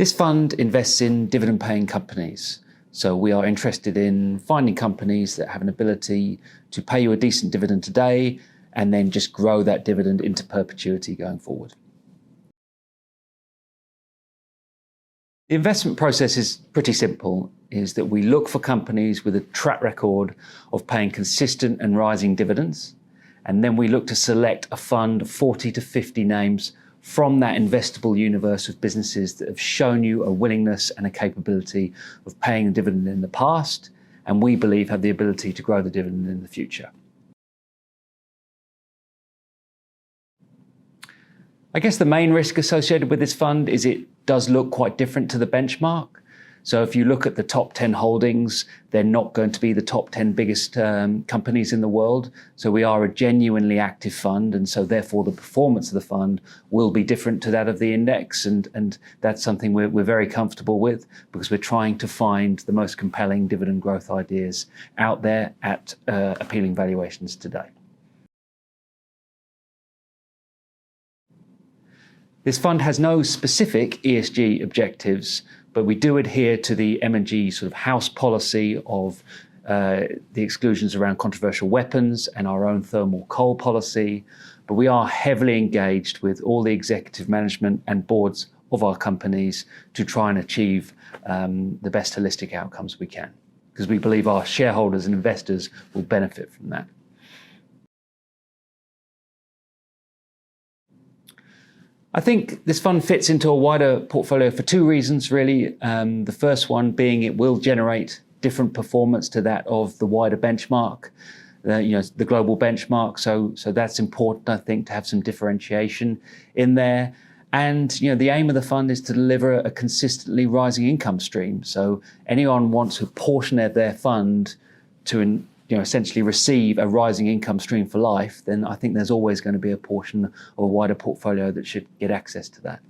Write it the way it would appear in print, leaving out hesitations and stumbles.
This fund invests in dividend-paying companies. So we are interested in finding companies that have an ability to pay you a decent dividend today and then just grow that dividend into perpetuity going forward. The investment process is pretty simple, is that we look for companies with a track record of paying consistent and rising dividends, and then we look to select a fund of 40 to 50 names from that investable universe of businesses that have shown you a willingness and a capability of paying a dividend in the past, and we believe have the ability to grow the dividend in the future. I guess the main risk associated with this fund is it does look quite different to the benchmark. So if you look at the top 10 holdings, they're not going to be the top 10 biggest companies in the world. So we are a genuinely active fund, and so therefore the performance of the fund will be different to that of the index, and that's something we're very comfortable with, because we're trying to find the most compelling dividend growth ideas out there at appealing valuations today. This fund has no specific ESG objectives, but we do adhere to the M&G sort of house policy of the exclusions around controversial weapons and our own thermal coal policy. But we are heavily engaged with all the executive management and boards of our companies to try and achieve the best holistic outcomes we can, because we believe our shareholders and investors will benefit from that. I think this fund fits into a wider portfolio for two reasons, really. The first one being it will generate different performance to that of the wider benchmark, the global benchmark. So that's important, I think, to have some differentiation in there. And the aim of the fund is to deliver a consistently rising income stream. So anyone wants a portion of their fund to essentially receive a rising income stream for life, then I think there's always going to be a portion of a wider portfolio that should get access to that.